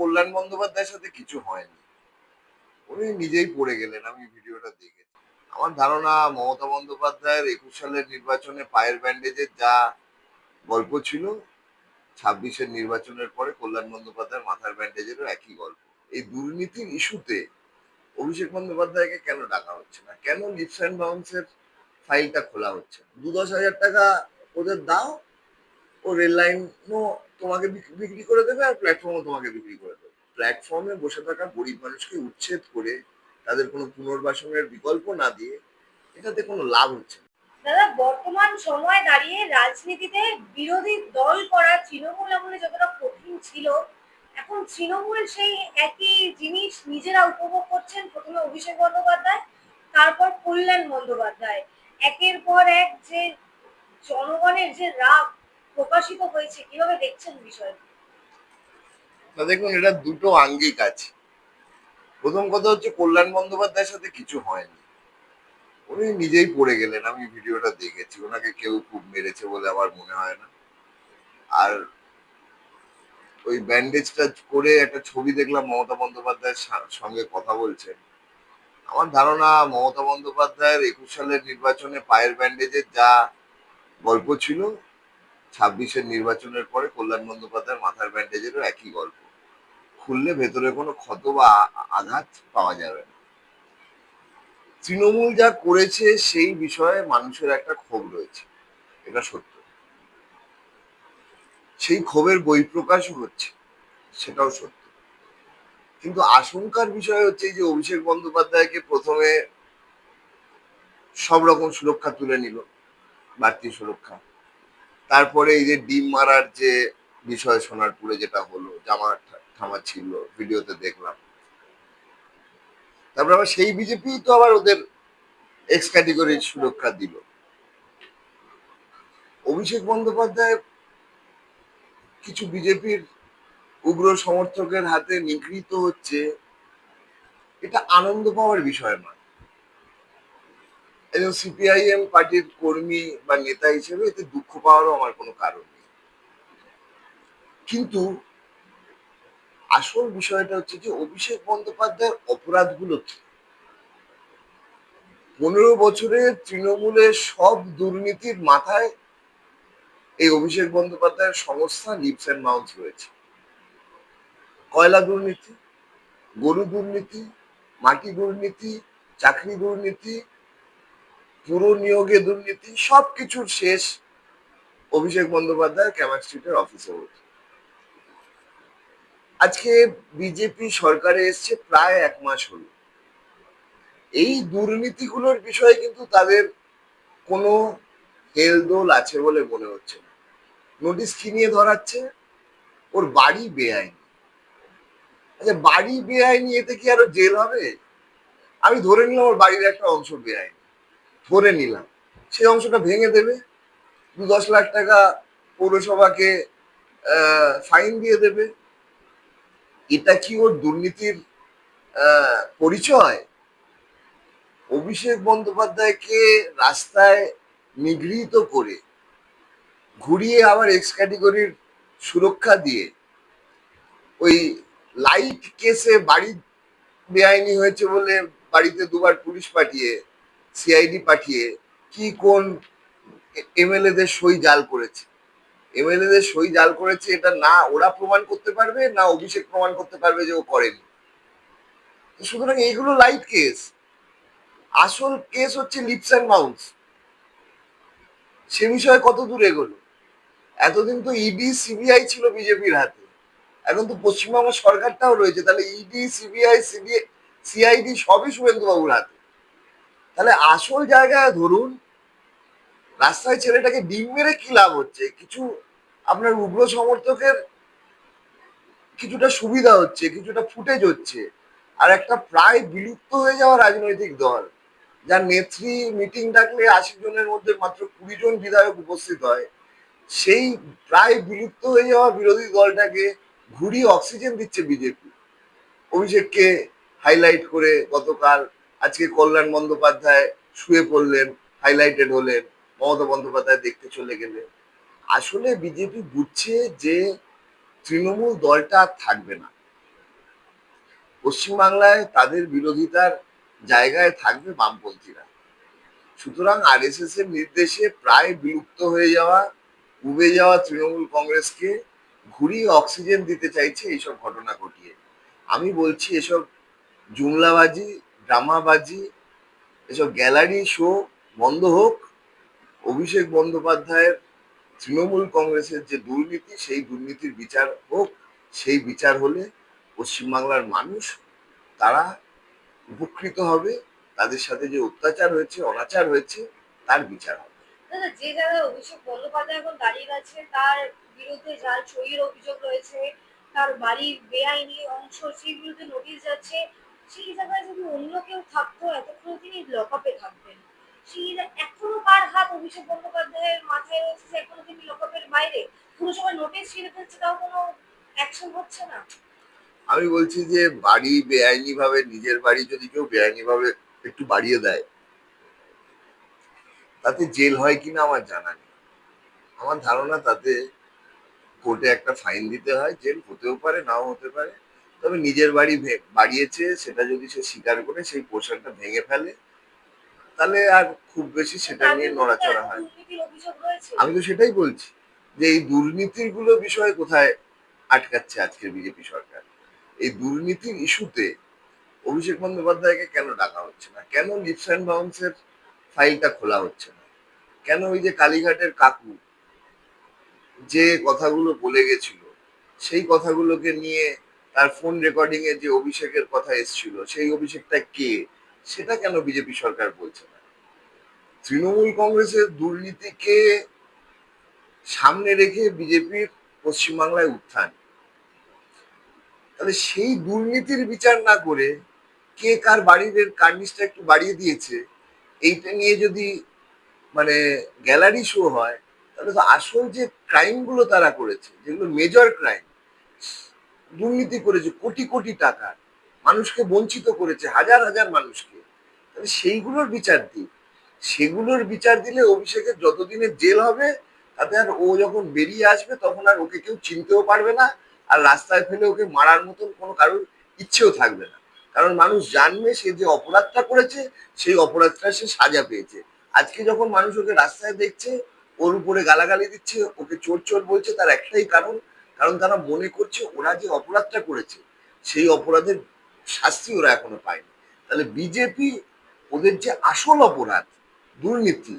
কল্যাণ বন্দ্যোপাধ্যায়ের সাথে কিছু হয়নি, উনি নিজেই পড়ে গেলেন। আমি ভিডিওটা দেখেছি। আমার ধারণা মমতা বন্দ্যোপাধ্যায়ের ২১ সালের নির্বাচনে পায়ের ব্যান্ডেজের যা গল্প ছিল, ২৬-এর নির্বাচনের পরে কল্যাণ বন্দ্যোপাধ্যায়ের মাথার ব্যান্ডেজেরও একই গল্প। এই দুর্নীতির ইস্যুতে অভিষেক বন্দ্যোপাধ্যায়কে কেন ডাকা হচ্ছে না, কেন লিপস অ্যান্ড বাউন্সের ফাইলটা খোলা হচ্ছে না? ২-১০ হাজার টাকা ওদের দাও, ও রেল লাইনও তোমাকে বিক্রি করে দেবে, আর প্ল্যাটফর্মও তোমাকে বিক্রি করে দেবে। প্ল্যাটফর্মে বসে থাকা গরিব মানুষকে উচ্ছেদ করে তাদের কোনো পুনর্বাসনের বিকল্প না দিয়ে এটাতে কোনো লাভ হচ্ছে না। দাদা, বর্তমান সময়ে দাঁড়িয়ে রাজনীতিতে বিরোধী দল করা তৃণমূল আমলে যতটা কঠিন ছিল, এখন তৃণমূল সেই একই জিনিস নিজেরা উপভোগ করছেন। প্রথমে অভিষেক বন্দ্যোপাধ্যায়, তারপর কল্যাণ বন্দ্যোপাধ্যায়। একের পর এক যে জনগণের যে রাগ প্রকাশিত হয়েছে, কিভাবে দেখছেন বিষয়টি? তা দেখুন, এটা দুটো আঙ্গিক আছে। প্রথম কথা হচ্ছে, কল্যাণ বন্দ্যোপাধ্যায়ের সাথে কিছু হয়নি, উনি নিজেই পড়ে গেলেন। আমি ভিডিওটা দেখেছি, ওনাকে কেউ খুব মেরেছে বলে আমার মনে হয় না। আর ওই ব্যান্ডেজটা করে একটা ছবি দেখলাম, মমতা বন্দ্যোপাধ্যায়ের সঙ্গে কথা বলছেন। আমার ধারণা মমতা বন্দ্যোপাধ্যায়ের ২১ সালের নির্বাচনে পায়ের ব্যান্ডেজের যা গল্প ছিল, ২৬-এর নির্বাচনের পরে কল্যাণ বন্দ্যোপাধ্যায়ের মাথার ব্যান্ডেজেরও একই গল্প। খুললে ভেতরে কোনো ক্ষত বা আঘাত পাওয়া যাবে না। তৃণমূল যা করেছে সেই বিষয়ে মানুষের একটা ক্ষোভ রয়েছে, এটা সত্য। সেই ক্ষোভের বহিঃপ্রকাশও হচ্ছে, সেটাও সত্য। কিন্তু আশঙ্কার বিষয় হচ্ছে যে অভিষেক বন্দ্যোপাধ্যায়কে প্রথমে সব রকম সুরক্ষা তুলে নিল, বাড়তি সুরক্ষা। তারপরে এই যে ডিম মারার যে বিষয় সোনারপুরে যেটা হলো, জামা ঠামা ছিল, ভিডিওতে দেখলাম। তারপর আবার সেই বিজেপি তো আবার ওদের এক্স ক্যাটেগরির সুরক্ষা দিল। অভিষেক বন্দ্যোপাধ্যায় কিছু বিজেপির উগ্র সমর্থকের হাতে নিগৃহীত হচ্ছে, এটা আনন্দ পাওয়ার বিষয় নয়। একজন সিপিআইএম পার্টির কর্মী বা নেতা হিসেবে এতে দুঃখ পাওয়ারও আমার কোনো কারণ নেই। কিন্তু আসল বিষয়টা হচ্ছে যে অভিষেক বন্দ্যোপাধ্যায়ের অপরাধগুলো কি? ১৫ বছরে তৃণমূলের সব দুর্নীতির মাথায় এই অভিষেক বন্দ্যোপাধ্যায়ের সংস্থা লিপস অ্যান্ড বাউন্স রয়েছে। কয়লা দুর্নীতি, গরু দুর্নীতি, মাটি দুর্নীতি, চাকরি দুর্নীতি, পুরো নিয়োগে দুর্নীতি, সবকিছুর শেষ অভিষেক বন্দ্যোপাধ্যায় ক্যামাক স্ট্রিটের অফিসে বসে। আজকে বিজেপি সরকারে এসছে প্রায় ১ মাস হলো। এই দুর্নীতিগুলোর বিষয়ে কিন্তু তাদের কোনো হেলদোল আছে বলে মনে হচ্ছে না। নোটিশ কি নিয়ে ধরাচ্ছে? ওর বাড়ি বেআইনি। আচ্ছা, বাড়ি বেআইনি, এতে কি আরো জেল হবে? আমি ধরে নিলাম ওর বাড়ির একটা অংশ বেআইনি, ধরে নিলাম। সেই অংশটা ভেঙে দেবে, ২-১০ লাখ টাকা পৌরসভাকে ফাইন দিয়ে দেবে। এটা কি ওর দুর্নীতির পরিচয়? অভিষেক বন্দ্যোপাধ্যায়কে রাস্তায় নিগৃহীত করে ঘুরিয়ে আবার এক্স ক্যাটেগরির সুরক্ষা দিয়ে ওই লাইট কেসে বাড়ি বেআইনি হয়েছে বলে বাড়িতে দুবার পুলিশ পাঠিয়ে, সিআইডি পাঠিয়ে, কি কোন এমএলএ দের সই জাল করেছে। এমএলএ দের সই জাল করেছে, এটা না ওরা প্রমাণ করতে পারবে, না অভিষেক প্রমাণ করতে পারবে যে ও করেনি। সুতরাং এইগুলো লাইট কেস। আসল কেস হচ্ছে লিপস অ্যান্ড বাউন্স। সে বিষয়ে কত দূর এগোলো? এতদিন তো ইডি সিবিআই ছিল বিজেপির হাতে, এখন তো পশ্চিমবঙ্গ সরকারটাও রয়েছে, তাহলে ইডি সিবিআই সিআইডি সবই শুভেন্দু বাবুর হাতে। তাহলে আসল জায়গায় ধরুন। রাস্তায় ছেলেটাকে ডিম মেরে কি লাভ হচ্ছে? কিছু আপনার উগ্র সমর্থকের কিছুটা সুবিধা হচ্ছে, কিছুটা ফুটেজ হচ্ছে। আর একটা প্রায় বিলুপ্ত হয়ে যাওয়া রাজনৈতিক দল, যার নেত্রী মিটিং ডাকলে ৮০ জনের মধ্যে মাত্র ২০ জন বিধায়ক উপস্থিত হয়, সেই প্রায় বিলুপ্ত হয়ে যাওয়া বিরোধী দলটাকে ঘুরিয়ে অক্সিজেন দিচ্ছে বিজেপি। অভিষেককে হাইলাইট করে গতকাল, আজকে কল্যাণ বন্দ্যোপাধ্যায় শুয়ে পড়লেন, হাইলাইটেড হলেন, মমতা বন্দ্যোপাধ্যায় দেখতে চলে গেলেন। আসলে বিজেপি বুঝছে যে তৃণমূল দলটা আর থাকবে না। পশ্চিমবাংলায় তাদের বিরোধিতার জায়গায় থাকবে বামপন্থীরা। সুতরাং আরএসএস এর নির্দেশে প্রায় বিলুপ্ত হয়ে যাওয়া, উবে যাওয়া তৃণমূল কংগ্রেসকে ঘুরিয়ে অক্সিজেন দিতে চাইছে এইসব ঘটনা ঘটিয়ে। আমি বলছি এসব জুমলাবাজি, ড্রামাবাজি, এসব গ্যালারি শো বন্ধ হোক। অভিষেক বন্দ্যোপাধ্যায়ের তৃণমূল কংগ্রেসের যে দুর্নীতি, সেই দুর্নীতির বিচার হোক। সেই বিচার হলে পশ্চিমবাংলার মানুষ তারা উপকৃত হবে। তাদের সাথে যে অত্যাচার হয়েছে, অনাচার হয়েছে, তার বিচার হবে। দাদা, যে জায়গায় অভিষেক বন্দ্যোপাধ্যায় এখন দাঁড়িয়ে গেছে তার বিরুদ্ধে জাল সইয়ের অভিযোগ রয়েছে, তার বাড়ির বেআইনি অংশ সেই বিরুদ্ধে নোটিশ যাচ্ছে, সেই জায়গায় যদি অন্য কেউ থাকতো এতক্ষণ তিনি লকআপে থাকতেন। এখনো কার হাত অভিষেক বন্দ্যোপাধ্যায়ের মাথায় রয়েছে যে এখনো তিনি লকআপের বাইরে? পুরসভার নোটিশ ছিঁড়ে ফেলছে, তাও কোনো অ্যাকশন হচ্ছে না। আমি বলছি যে বাড়ি বেআইনি ভাবে, নিজের বাড়ি যদি কেউ বেআইনি ভাবে একটু বাড়িয়ে দেয়, তাতে জেল হয় কিনা আমার জানা নেই। আমার ধারণা তাতে কোর্টে একটা ফাইন দিতে হয়, জেল হতেও পারে, নাও হতে পারে। তবে নিজের বাড়ি বাড়িয়েছে সেটা যদি সে স্বীকার করে সেই পোর্শনটা ভেঙে ফেলে, তাহলে আর খুব বেশি সেটা তার নিয়ে বিরুদ্ধে তো নড়াচড়া এত হয়। দুর্নীতির অভিযোগ রয়েছে। আমি তো সেটাই বলছি যে এই দুর্নীতির গুলো বিষয়ে কোথায় আটকাচ্ছে আজকের বিজেপি সরকার। এই দুর্নীতির ইস্যুতে অভিষেক বন্দ্যোপাধ্যায়কে কেন ডাকা হচ্ছে না? কেন লিপস অ্যান্ড বাউন্সের ফাইলটা খোলা হচ্ছে না? কেন ওই যে কালীঘাটের কাকু যে কথাগুলো বলে গেছিল, সেই কথাগুলোকে নিয়ে তার ফোন রেকর্ডিং এ যে অভিষেকের কথা এসেছিল, সেই অভিষেকটা কে, সেটা কেন বিজেপি সরকার বলছে না? তৃণমূল কংগ্রেসের দুর্নীতিকে সামনে রেখে বিজেপির পশ্চিমবাংলায় উত্থান। তাহলে সেই দুর্নীতির বিচার না করে কে কার বাড়ির কার্নিসটা একটু বাড়িয়ে দিয়েছে, এইটা নিয়ে যদি মানে গ্যালারি শো হয়, তাহলে তো আসল যে ক্রাইম গুলো তারা করেছে, যেগুলো মেজর ক্রাইম, দুর্নীতি করেছে কোটি কোটি টাকা, মানুষকে বঞ্চিত করেছে, হাজার হাজার মানুষকে, তাহলে সেইগুলোর বিচার দিই। সেগুলোর বিচার দিলে অভিষেকের যতদিনের জেল হবে, তাতে আর ও যখন বেরিয়ে আসবে তখন আর ওকে কেউ চিনতেও পারবে না। আর রাস্তায় ফেলে ওকে মারার মতন কোনো কারোর ইচ্ছেও থাকবে না। কারণ মানুষ জানবে সে যে অপরাধটা করেছে, সেই অপরাধটা সে সাজা পেয়েছে। আজকে যখন মানুষ ওকে রাস্তায় দেখছে, ওর উপরে গালাগালি দিচ্ছে, ওকে চোর চোর বলছে, তার একটাই কারণ, কারণ তারা মনে করছে ওরা যে অপরাধটা করেছে সেই অপরাধের শাস্তি ওরা এখনো পায়নি। তাহলে বিজেপি ওদের যে আসল অপরাধ, দুর্নীতি,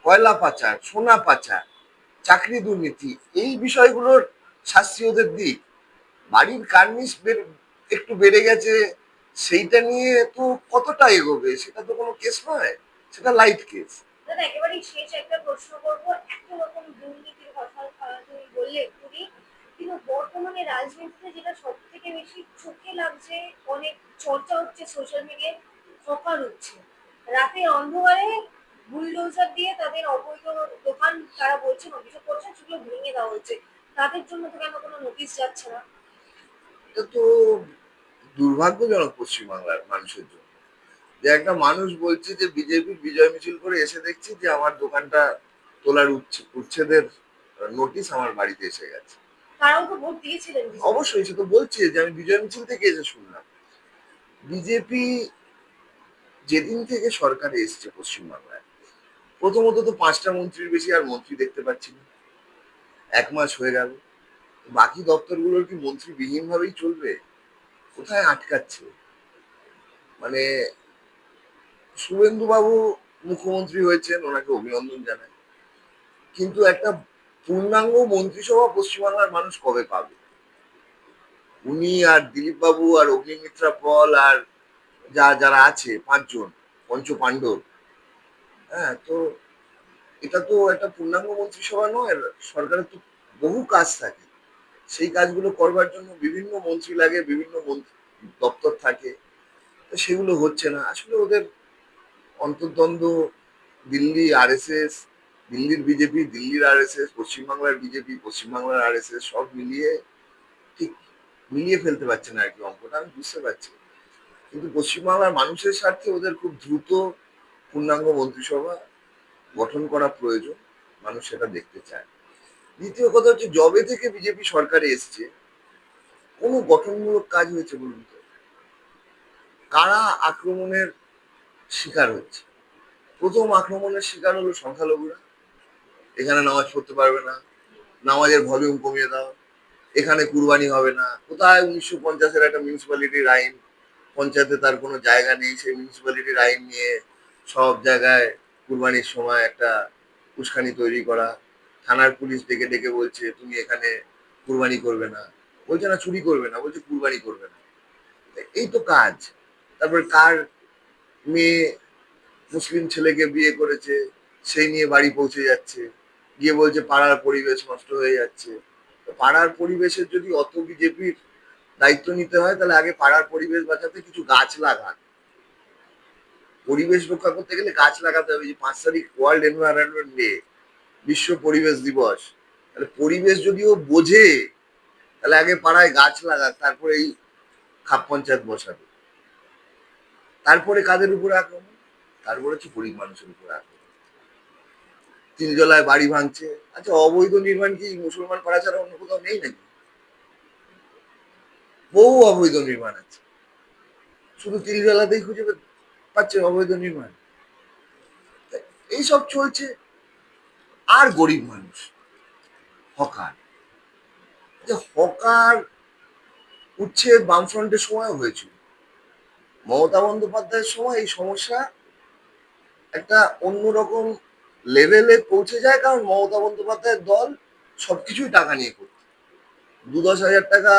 কয়লা পাচার, সোনা পাচার, চাকরি দুর্নীতি, এই বিষয়গুলোর শাস্তি ওদের দিক। বাড়ির কার্নিস একটু বেড়ে গেছে, সেইটা নিয়ে তো কতটা এগোবে? সেটা তো কোনো কেস নয়, সেটা লাইট কেস। দাদা, একেবারেই শেষ একটা প্রশ্ন করবো। এত রকম দুর্নীতির কথা তুমি বললে এক্ষুনি, কিন্তু বর্তমানে রাজনীতিতে যেটা সব থেকে বেশি চোখে লাগছে, অনেক চর্চা হচ্ছে সোশ্যাল মিডিয়ায়, হকার হচ্ছে। রাতে অন্ধকারে বুলডোজার দিয়ে তাদের অবৈধ দোকান, তারা বলছেন, অভিযোগ করছেন, সেগুলো ভেঙে দেওয়া হচ্ছে। তাদের জন্য তো কেন কোনো নোটিশ যাচ্ছে না? এটা তো দুর্ভাগ্যজনক পশ্চিমবাংলার মানুষের জন্য, যে একটা মানুষ বলছে যে বিজেপি বিজয় মিছিল করে এসে দেখছি যে আমার দোকানটা তোলার উচ্ছেদের নোটিশ আমার বাড়িতে এসে গেছে। তারাও তো ভোট দিয়েছিলেন বিজেপি। অবশ্যই সে তো বলছে যে আমি বিজয় মিছিল থেকে এসে শুনলাম। বিজেপি যেদিন থেকে সরকারে এসছে পশ্চিমবাংলায়, প্রথমত তো 5টা মন্ত্রীর বেশি আর মন্ত্রী দেখতে পাচ্ছি না। 1 মাস হয়ে গেল, বাকি দপ্তরগুলোর কি মন্ত্রীবিহীন ভাবেই চলবে? কোথায় আটকাচ্ছে? মানে শুভেন্দু বাবু মুখ্যমন্ত্রী হয়েছেন, ওনাকে অভিনন্দন জানাই, কিন্তু একটা পূর্ণাঙ্গ মন্ত্রিসভা পশ্চিমবাংলার মানুষ কবে পাবে? উনি আর দিলীপ বাবু আর অগ্নিমিত্রা পল আর যারা আছে 5 জন পঞ্চ পাণ্ডব, হ্যাঁ, তো এটা তো একটা পূর্ণাঙ্গ মন্ত্রিসভা নয়। সরকারের তো বহু কাজ থাকে, সেই কাজগুলো করবার জন্য বিভিন্ন মন্ত্রী লাগে, বিভিন্ন দপ্তর থাকে, তো সেগুলো হচ্ছে না। আসলে ওদের অন্তর্দ্বন্দ্ব, দিল্লি আরএসএস, দিল্লির বিজেপি, দিল্লির আরএসএস, পশ্চিমবাংলার বিজেপি, পশ্চিমবাংলার আরএসএস, সব মিলিয়ে ঠিক মিলিয়ে ফেলতে পারছে না আর কি অঙ্কটা, আমি বুঝতে পারছি। কিন্তু পশ্চিমবাংলার মানুষের স্বার্থে ওদের খুব দ্রুত পূর্ণাঙ্গ মন্ত্রিসভা গঠন করা প্রয়োজন। মানুষ সেটা দেখতে চায়। দ্বিতীয় কথা হচ্ছে, জবে থেকে বিজেপি সরকারে এসছে কোনো গঠনমূলক কাজ হয়েছে বলুন তো? কারা আক্রমণের শিকার হচ্ছে? প্রথম আক্রমণের শিকার হলো সংখ্যালঘুরা। এখানে নামাজ পড়তে পারবে না, নামাজের ভলিউম কমিয়ে দাও, এখানে কুরবানি হবে না। কোথায় 1950-এর একটা মিউনিসিপ্যালিটির আইন, পঞ্চায়েতে তার কোনো জায়গা নেই, সেই মিউনিসিপ্যালিটির আইন নিয়ে সব জায়গায় কুরবানির সময় একটা উস্কানি তৈরি করা। থানার পুলিশ ডেকে ডেকে বলছে তুমি এখানে কুরবানি করবে না, বলছে না চুরি করবে না, বলছে কুরবানি করবে না। এই তো কাজ। তারপর কার মেয়ে মুসলিম ছেলেকে বিয়ে করেছে, সেই নিয়ে বাড়ি পৌঁছে যাচ্ছে, গিয়ে বলছে পাড়ার পরিবেশ নষ্ট হয়ে যাচ্ছে। তো পাড়ার পরিবেশের যদি অত বিজেপির দায়িত্ব নিতে হয়, তাহলে আগে পাড়ার পরিবেশ বাঁচাতে কিছু গাছ লাগান। পরিবেশ রক্ষা করতে গেলে গাছ লাগাতে হবে। যে 5 তারিখ ওয়ার্ল্ড এনভায়রনমেন্ট ডে, বিশ্ব পরিবেশ দিবস, তাহলে পরিবেশ যদিও বোঝে, তাহলে আগে পাড়ায় গাছ লাগাক, তারপরে এই খাপ পঞ্চায়েত বসাবে। তারপরে কাদের উপরে আক্রমণ? তারপরে হচ্ছে গরিব মানুষের উপরে আক্রমণ। তিলজলায় বাড়ি ভাঙছে। আচ্ছা, অবৈধ নির্মাণ কি মুসলমান পাড়া ছাড়া অন্য কোথাও নেই নাকি? বহু অবৈধ নির্মাণ আছে, শুধু তিলজলাতেই খুঁজে পাচ্ছে অবৈধ নির্মাণ। এইসব চলছে। আর গরিব মানুষ, হকার, যে হকার উচ্ছেদ বামফ্রন্টের সময় হয়েছিল। মমতা বন্দ্যোপাধ্যায়ের সময় এই সমস্যা একটা অন্যরকম লেভেলে পৌঁছে যায়, কারণ মমতা বন্দ্যোপাধ্যায়ের দল সবকিছুই টাকা নিয়ে করতো। 2-10 হাজার টাকা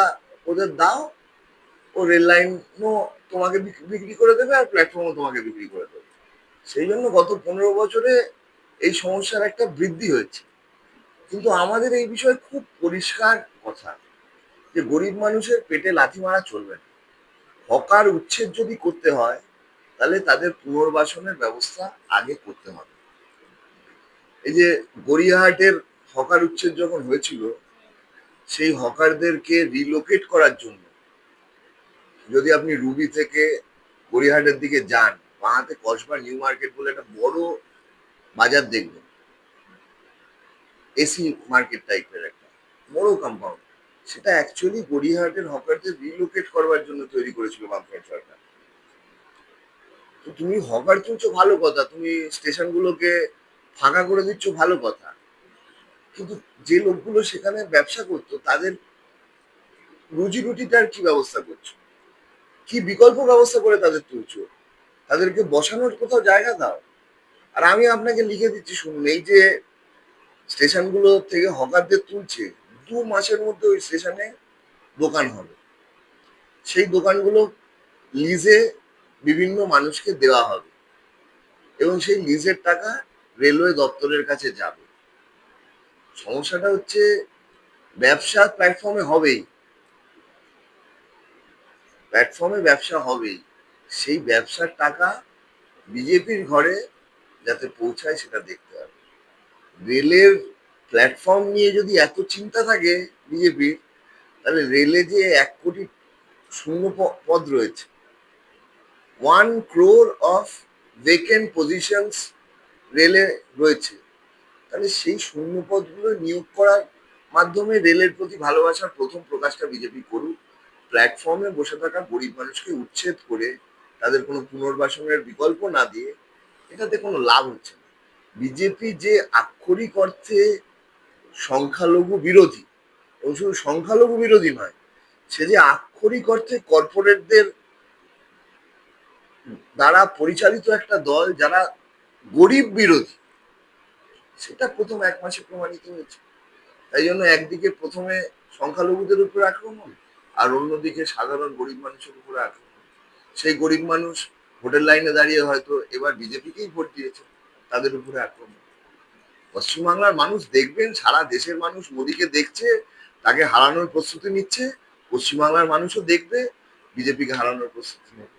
ওদের দাও, ও রেল লাইনও তোমাকে বিক্রি করে দেবে, আর প্ল্যাটফর্মও তোমাকে বিক্রি করে দেবে। সেই জন্য গত 15 বছরে এই সমস্যার একটা বৃদ্ধি হয়েছে। কিন্তু আমাদের এই বিষয়ে খুব পরিষ্কার কথা, যে গরিব মানুষের পেটে লাথি মারা চলবে না। হকার উচ্ছেদ যদি করতে হয়, তাহলে তাদের পুনর্বাসনের ব্যবস্থা আগে করতে হবে। এই যে গড়িয়াহাটের হকার উচ্ছেদ যখন হয়েছিল, সেই হকারদেরকে রিলোকেট করার জন্য, যদি আপনি রুবি থেকে গড়িয়াহাটের দিকে যান, বাঁহাতে কসবা নিউ মার্কেট বলে একটা বড় বাজার দেখবেন, এসি মার্কেট টাইপের একটা বড় কম্পাউন্ড। সেটা অ্যাকচুয়ালি গড়িয়াহাটের হকারদের রিলোকেট করবার জন্য তৈরি করেছিল বামফ্রন্ট সরকার। তো তুমি হকার তুলছো ভালো কথা, তুমি স্টেশনগুলোকে ফাঁকা করে দিচ্ছ ভালো কথা, কিন্তু যে লোকগুলো সেখানে ব্যবসা করতো তাদের রুজি রুটিটার কি ব্যবস্থা করছো? কি বিকল্প ব্যবস্থা করে তাদের তুলছো? তাদেরকে বসানোর কোথাও জায়গা দাও। আর আমি আপনাকে লিখে দিচ্ছি, শুনুন, এই যে স্টেশনগুলো থেকে হকারদের তুলছে, 2 মাসের মধ্যে ওই স্টেশনে দোকান হবে। সেই দোকানগুলো লিজে বিভিন্ন মানুষকে দেওয়া হবে, এবং সেই লিজের টাকা রেলওয়ে দপ্তরের কাছে যাবে। সমস্যাটা হচ্ছে ব্যবসা প্ল্যাটফর্মে হবেই, প্ল্যাটফর্মে ব্যবসা হবেই, সেই ব্যবসার টাকা বিজেপির ঘরে যাতে পৌঁছায় সেটা দেখতে হবে। রেলের প্ল্যাটফর্ম নিয়ে যদি এত চিন্তা থাকে বিজেপির, তাহলে রেলে যে 1 কোটি শূন্য পদ রয়েছে, 1 crore অফ ভেকেন্ট পজিশনস রেলে রয়েছে, তাহলে সেই শূন্য পদগুলো নিয়োগ করার মাধ্যমে রেলের প্রতি ভালোবাসার প্রথম প্রকাশটা বিজেপি করুক। প্ল্যাটফর্মে বসে থাকা গরিব মানুষকে উচ্ছেদ করে তাদের কোনো পুনর্বাসনের বিকল্প না দিয়ে, এটাতে কোনো লাভ হচ্ছে না। বিজেপি যে আক্ষরিক অর্থে সংখ্যালঘু বিরোধী, এবং শুধু সংখ্যালঘু বিরোধী নয়, সে যে আক্ষরিক অর্থে কর্পোরেটদের দ্বারা পরিচালিত একটা দল যারা গরিব বিরোধী, সেটা প্রথম 1 মাসে প্রমাণিত হয়েছে। তাই জন্য একদিকে প্রথমে সংখ্যালঘুদের উপর আক্রমণ, আর অন্যদিকে সাধারণ গরিব মানুষের উপর আক্রমণ। সেই গরিব মানুষ ভোটের লাইনে দাঁড়িয়ে হয়তো এবার বিজেপিকেই ভোট দিয়েছে, তাদের উপরে আক্রমণ। পশ্চিমবাংলার মানুষ দেখবেন, সারা দেশের মানুষ মোদীকে দেখছে, তাকে হারানোর প্রস্তুতি নিচ্ছে। পশ্চিমবাংলার মানুষও দেখবে, বিজেপিকে হারানোর প্রস্তুতি নেবে।